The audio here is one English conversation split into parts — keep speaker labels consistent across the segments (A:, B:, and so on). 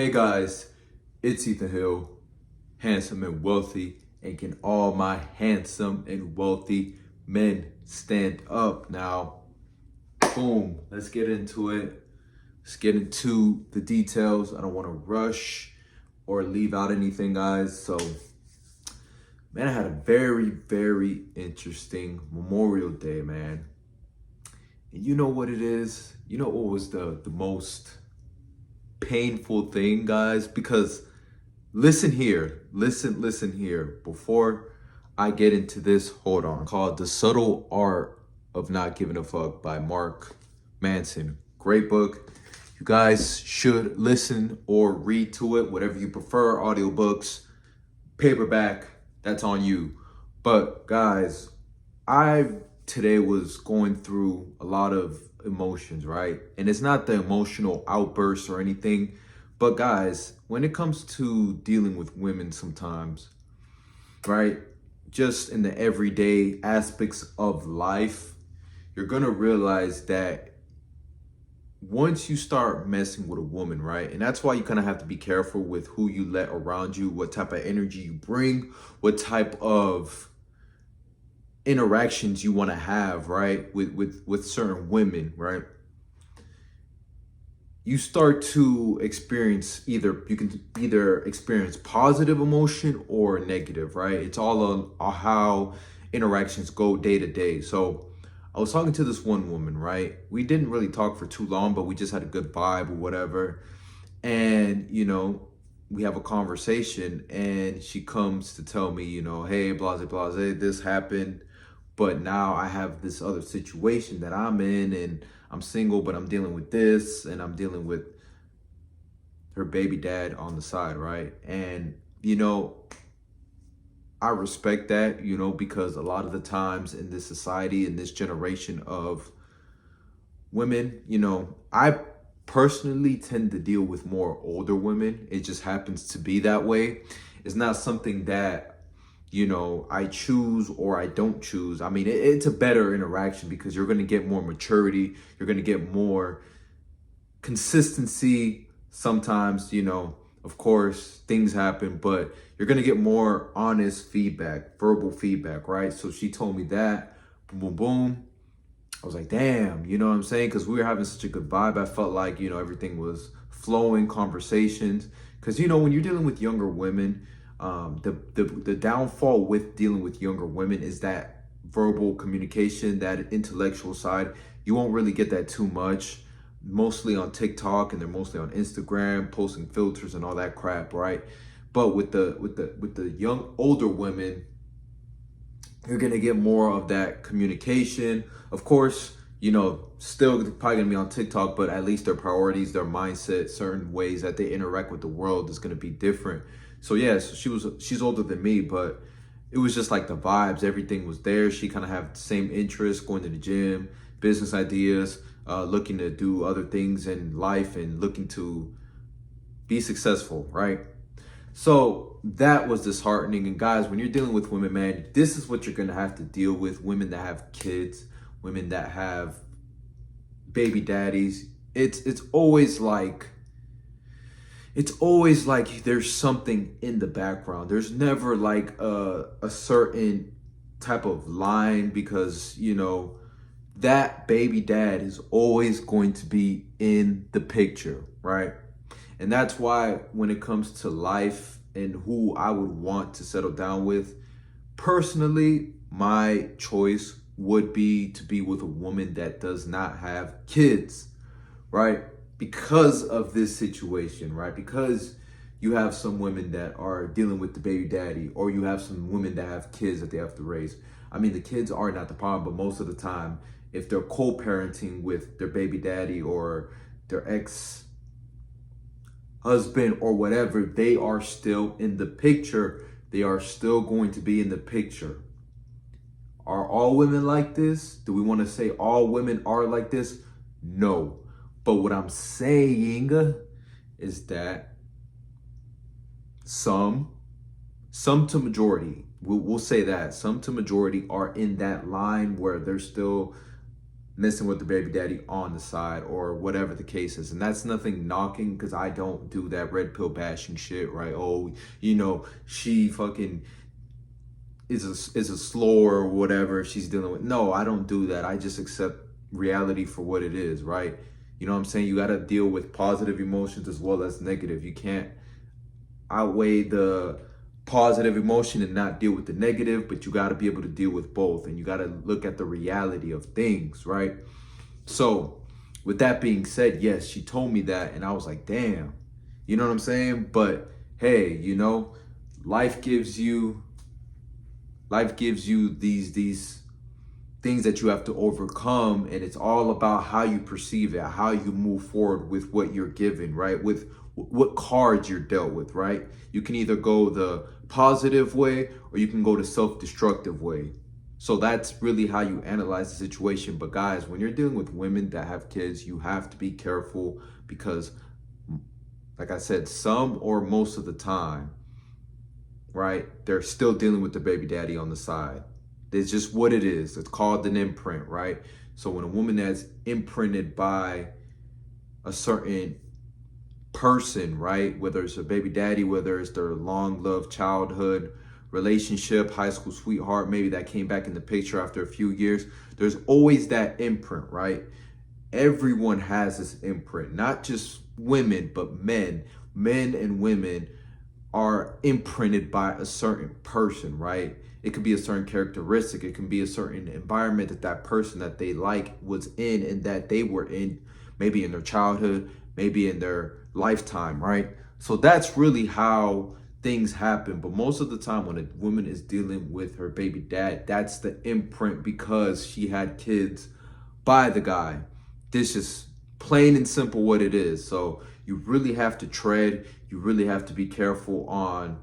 A: Hey guys, it's Ethan Hill, handsome and wealthy, and can all my handsome and wealthy men stand up now? Boom, let's get into it. Let's get into the details. I don't want to rush or leave out anything, guys. So, man, I had a very interesting Memorial Day, man. And you know what it is? You know what was the most painful thing, guys? Because listen here, listen here. Before I get into this, hold on. Called The Subtle Art of Not Giving a Fuck by Mark Manson. Great book. You guys should listen or read to it, whatever you prefer. Audiobooks, paperback, that's on you. But guys, I today was going through a lot of emotions, right? And it's not the emotional outbursts or anything, but guys, when it comes to dealing with women sometimes, right? Just in the everyday aspects of life, you're gonna realize that once you start messing with a woman, right? And that's why you kind of have to be careful with who you let around you, what type of energy you bring, what type of interactions you want to have, right? With certain women, right? You start to experience you can either experience positive emotion or negative, right? It's all on how interactions go day to day. So I was talking to this one woman, right? We didn't really talk for too long, but we just had a good vibe or whatever. And, we have a conversation and she comes to tell me, hey, blase, blase, this happened. But now I have this other situation that I'm in and I'm single, but I'm dealing with this and I'm dealing with her baby dad on the side, right? And, I respect that, because a lot of the times in this society, in this generation of women, I personally tend to deal with more older women. It just happens to be that way. It's not something that, I choose or I don't choose. I mean, it's a better interaction because you're going to get more maturity. You're going to get more consistency. Sometimes, of course, things happen, but you're going to get more honest feedback, verbal feedback, right? So she told me that, boom, boom, boom. I was like, damn, you know what I'm saying? Because we were having such a good vibe. I felt like, everything was flowing, conversations. Because, when you're dealing with younger women, the downfall with dealing with younger women is that verbal communication, that intellectual side. You won't really get that too much, mostly on TikTok, and they're mostly on Instagram, posting filters and all that crap, right? But with the young older women, you're gonna get more of that communication. Of course, still probably gonna be on TikTok, but at least their priorities, their mindset, certain ways that they interact with the world is gonna be different. So yeah, so she's older than me, but it was just like the vibes, everything was there. She kind of had the same interests, going to the gym, business ideas, looking to do other things in life and looking to be successful, right? So that was disheartening. And guys, when you're dealing with women, man, this is what you're gonna have to deal with. Women that have kids, women that have baby daddies. It's always like there's something in the background. There's never like a certain type of line because that baby dad is always going to be in the picture, right? And that's why when it comes to life and who I would want to settle down with, personally, my choice would be to be with a woman that does not have kids, right? Because of this situation, right? Because you have some women that are dealing with the baby daddy, or you have some women that have kids that they have to raise. I mean, the kids are not the problem, but most of the time, if they're co-parenting with their baby daddy or their ex husband or whatever, they are still in the picture. They are still going to be in the picture. Are all women like this? Do we want to say all women are like this? No. But what I'm saying is that some to majority, we'll say that some to majority are in that line where they're still messing with the baby daddy on the side or whatever the case is. And that's nothing knocking, because I don't do that red pill bashing shit, right? Oh, you know, she fucking is a slur or whatever she's dealing with. No, I don't do that. I just accept reality for what it is, right? You know what I'm saying? You got to deal with positive emotions as well as negative. You can't outweigh the positive emotion and not deal with the negative, but you got to be able to deal with both, and you got to look at the reality of things, right? So with that being said, yes, she told me that, and I was like, damn, you know what I'm saying? But hey, you know, life gives you these things that you have to overcome, and it's all about how you perceive it, how you move forward with what you're given, right? With what cards you're dealt with, right? You can either go the positive way or you can go the self-destructive way. So that's really how you analyze the situation. But guys, when you're dealing with women that have kids, you have to be careful, because like I said, some or most of the time, right, they're still dealing with the baby daddy on the side. It's just what it is. It's called an imprint, right? So when a woman that's imprinted by a certain person, right, whether it's a baby daddy, whether it's their long-loved childhood relationship, high school sweetheart, maybe that came back in the picture after a few years, there's always that imprint, right? Everyone has this imprint, not just women, but men and women are imprinted by a certain person, right? It could be a certain characteristic. It can be a certain environment that that person that they like was in and that they were in, maybe in their childhood, maybe in their lifetime, right? So that's really how things happen. But most of the time when a woman is dealing with her baby dad, that's the imprint, because she had kids by the guy. This is plain and simple what it is. So you really have to tread. You really have to be careful on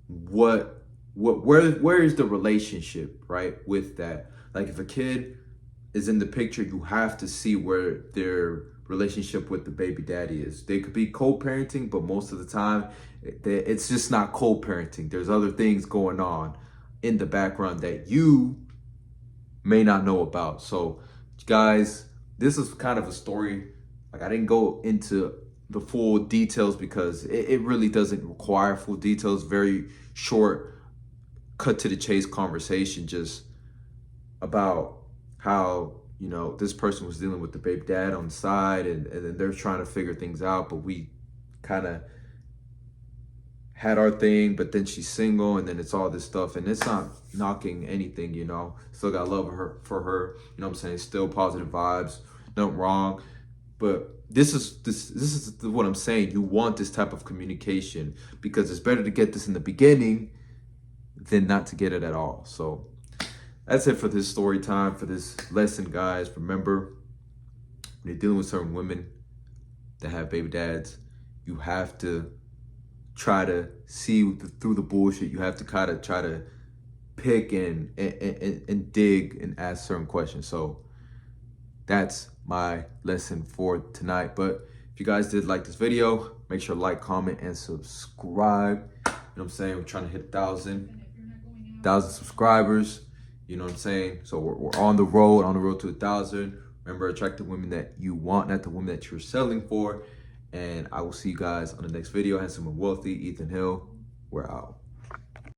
A: where is the relationship, right, with that. Like if a kid is in the picture, you have to see where their relationship with the baby daddy is. They could be co-parenting, but most of the time it's just not co-parenting. There's other things going on in the background that you may not know about. So guys, this is kind of a story. Like I didn't go into the full details because it really doesn't require full details. Very short, cut to the chase conversation just about how, you know, this person was dealing with the baby dad on the side, and then they're trying to figure things out, but we kind of had our thing, but then she's single, and then it's all this stuff, and it's not knocking anything, you know. Still got love for her, you know what I'm saying? Still positive vibes, nothing wrong. But this is what I'm saying. You want this type of communication, because it's better to get this in the beginning than not to get it at all. So that's it for this story time, for this lesson, guys. Remember, when you're dealing with certain women that have baby dads, you have to try to see through the bullshit. You have to kind of try to pick and dig and ask certain questions. So that's my lesson for tonight. But if you guys did like this video, make sure to like, comment, and subscribe. You know what I'm saying? We're trying to hit 1,000 subscribers. You know what I'm saying? So we're on the road to 1,000. Remember, attract the women that you want, not the women that you're selling for. And I will see you guys on the next video. Handsome and wealthy, Ethan Hill. We're out.